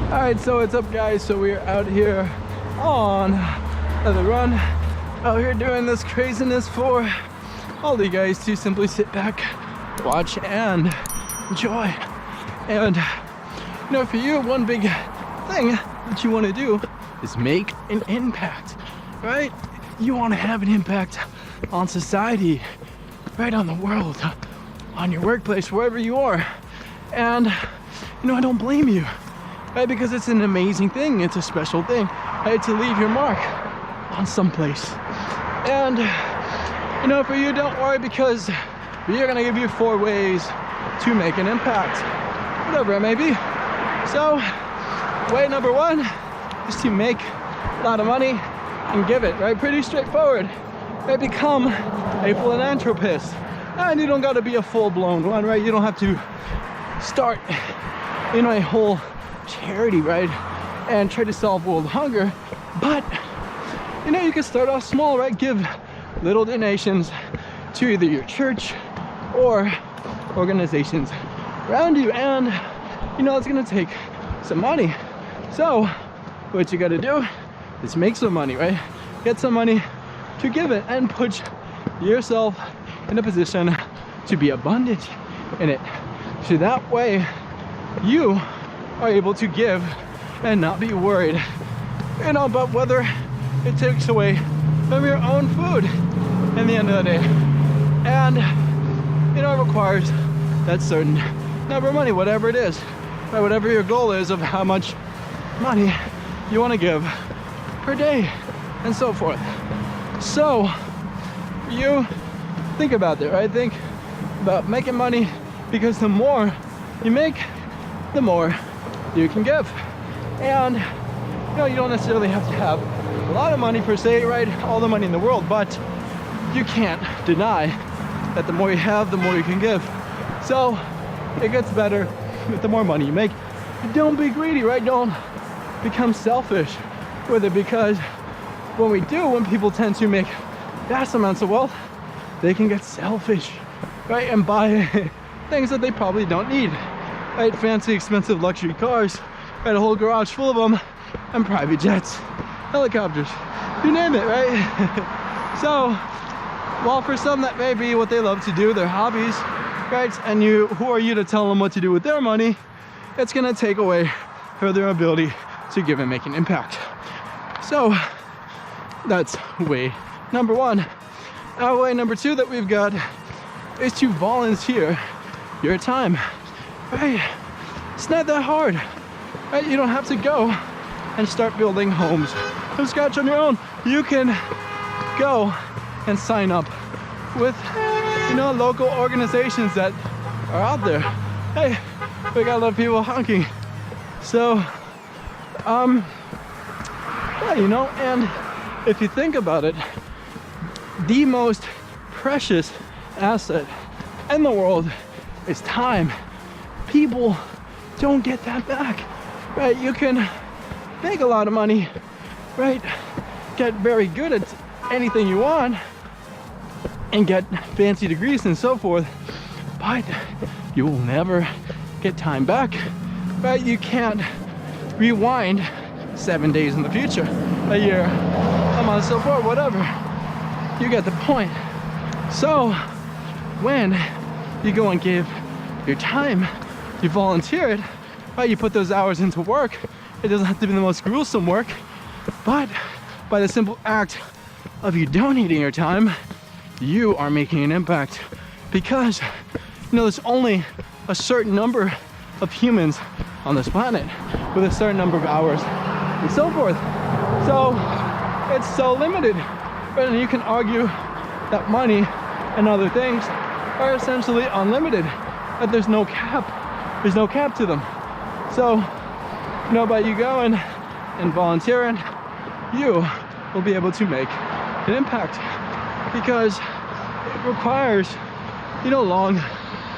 All right, so what's up, guys? So we're out here on the run, out here doing this craziness for all you guys to simply sit back, watch, and enjoy. And you know, for you, one big thing that you want to do is make an impact, right? You want to have an impact on society, right, on the world, on your workplace, wherever you are. And you know, I don't blame you, right? Because it's an amazing thing, it's a special thing, right? To leave your mark on someplace. And you know, for you, don't worry, because we're gonna give you 4 ways to make an impact, whatever it may be. So way number 1 is to make a lot of money and give it, right? Pretty straightforward. Right? Become a philanthropist. And you don't gotta be a full-blown one, right? You don't have to start, you know, a whole charity, right? And try to solve world hunger. But you know, you can start off small, right? Give little donations to either your church or organizations around you. And you know, it's gonna take some money. So what you gotta do is make some money, right? Get some money to give it and put yourself in a position to be abundant in it. So that way you are able to give and not be worried, you know, about whether it takes away from your own food in the end of the day. And you know, it requires that certain number of money, whatever it is, right? Whatever your goal is of how much money you want to give per day and so forth. So you think about that, right? Think about making money, because the more you make, the more you can give. And you know, you don't necessarily have to have a lot of money per se, right? All the money in the world, but you can't deny that the more you have, the more you can give. So it gets better with the more money you make. Don't be greedy, right? Don't become selfish with it, because when people tend to make vast amounts of wealth, they can get selfish, right? And buy things that they probably don't need, right? Fancy, expensive luxury cars, right? A whole garage full of them, and private jets, helicopters, you name it, right? So, while for some that may be what they love to do, their hobbies, right? And who are you to tell them what to do with their money? It's gonna take away from their ability to give and make an impact. So that's way number 1. Way number 2 that we've got is to volunteer your time, right? It's not that hard, right? You don't have to go and start building homes from scratch on your own. You can go and sign up with, you know, local organizations that are out there. Hey, we got a lot of people honking. So yeah, you know, and if you think about it, the most precious asset in the world is time. People don't get that back, right? You can make a lot of money, right? Get very good at anything you want and get fancy degrees and so forth, but you will never get time back, right? You can't rewind 7 days in the future, a year, a month, so forth, whatever. You get the point. So when you go and give your time, you volunteer it, right? You put those hours into work. It doesn't have to be the most gruesome work, but by the simple act of you donating your time, you are making an impact, because you know, there's only a certain number of humans on this planet with a certain number of hours and so forth. So it's so limited. But you can argue that money and other things are essentially unlimited, that there's no cap to them. So you know, by you going and volunteering, you will be able to make an impact, because it requires, you know, long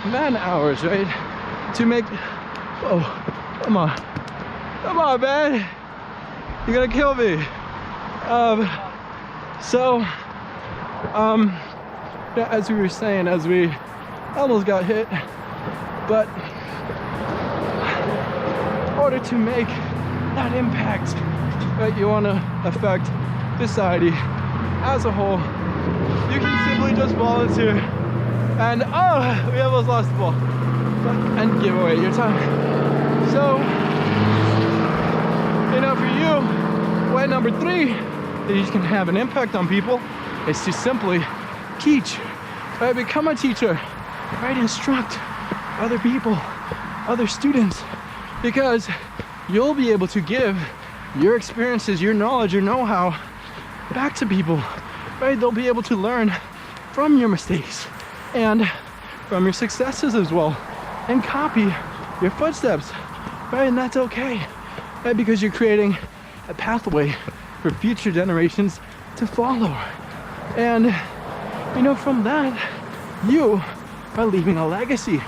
man hours, right? To make, oh, come on, man, you're gonna kill me. Yeah, as we were saying, as we almost got hit, but order to make that impact, right? You want to affect society as a whole. You can simply just volunteer and we almost lost the ball and give away your time. So, you know, for you, way number 3 that you can have an impact on people is to simply teach, right? Become a teacher, right? Instruct other people, other students, because you'll be able to give your experiences, your knowledge, your know-how back to people, right? They'll be able to learn from your mistakes and from your successes as well, and copy your footsteps, right? And that's okay, right? Because you're creating a pathway for future generations to follow. And you know, from that, you are leaving a legacy,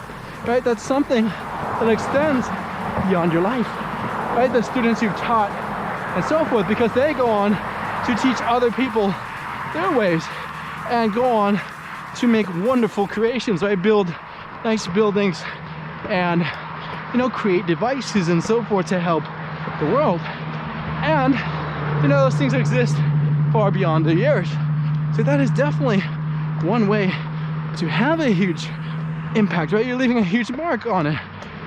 right? That's something that extends beyond your life, right? The students you've taught and so forth, because they go on to teach other people their ways and go on to make wonderful creations, right? Build nice buildings and, you know, create devices and so forth to help the world. And, you know, those things exist far beyond the years. So that is definitely one way to have a huge impact, right? You're leaving a huge mark on it,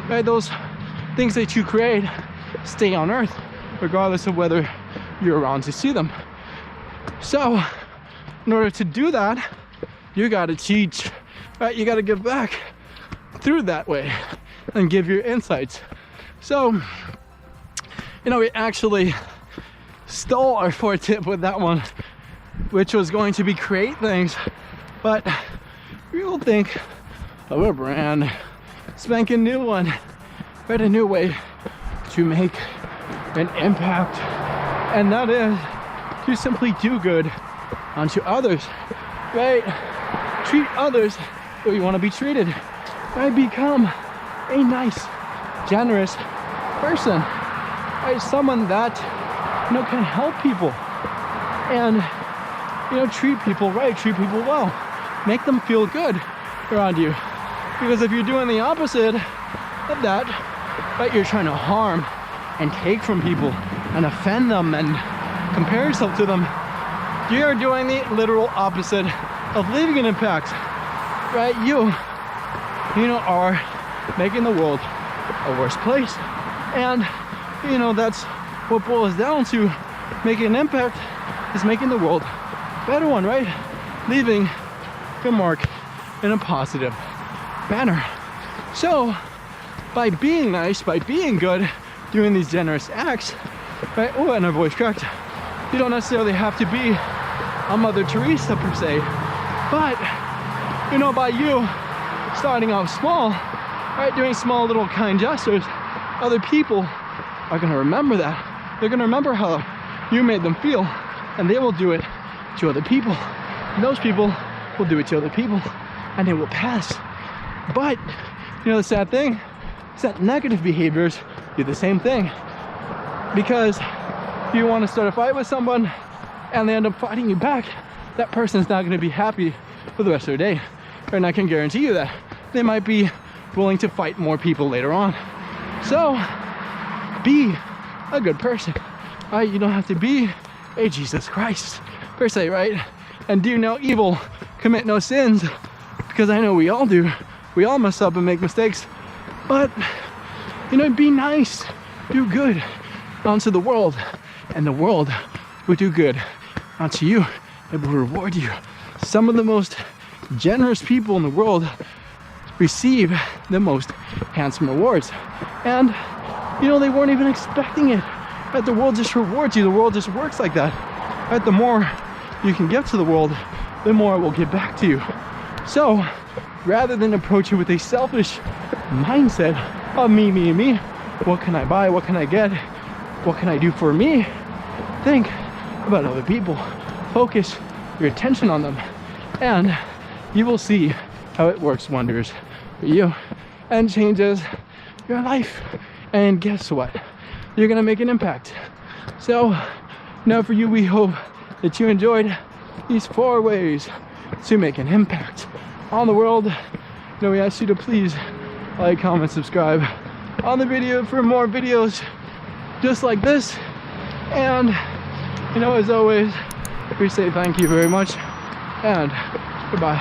right? Those things that you create stay on Earth, regardless of whether you're around to see them. So, in order to do that, you gotta teach, right? You gotta give back through that way and give your insights. So, you know, we actually stole our 4th tip with that one, which was going to be create things, but we will think of a brand spanking new one, right? A new way to make an impact, and that is to simply do good unto others, right? Treat others the way you want to be treated, right? Become a nice, generous person, right? Someone that, you know, can help people and, you know, treat people right, treat people well, make them feel good around you. Because if you're doing the opposite of that, right, you're trying to harm and take from people and offend them and compare yourself to them, you're doing the literal opposite of leaving an impact, right? You know, are making the world a worse place. And, you know, that's what boils down to. Making an impact is making the world a better one, right? Leaving your mark in a positive manner. So, by being nice, by being good, doing these generous acts, right? Oh, and our voice cracked. You don't necessarily have to be a Mother Teresa per se, but, you know, by you starting off small, right, doing small little kind gestures, other people are gonna remember that. They're gonna remember how you made them feel, and they will do it to other people. And those people will do it to other people, and it will pass. But, you know, the sad thing is that negative behaviors do the same thing. Because if you want to start a fight with someone and they end up fighting you back, that person's not going to be happy for the rest of their day. And I can guarantee you that they might be willing to fight more people later on. So, be a good person, right? You don't have to be a Jesus Christ per se, right? And do no evil, commit no sins, because I know we all do. We all mess up and make mistakes. But, you know, be nice, do good unto the world, and the world will do good unto you. It will reward you. Some of the most generous people in the world receive the most handsome rewards. And, you know, they weren't even expecting it. Right? The world just rewards you. The world just works like that. Right? The more you can give to the world, the more it will give back to you. So, rather than approach it with a selfish mindset of me, what can I buy? What can I get? What can I do for me? Think about other people. Focus your attention on them, and you will see how it works wonders for you and changes your life. And guess what? You're gonna make an impact. So now for you, we hope that you enjoyed these 4 ways to make an impact on the world. You know, we ask you to please like, comment, subscribe, on the video for more videos just like this. And you know, as always, we say thank you very much and goodbye.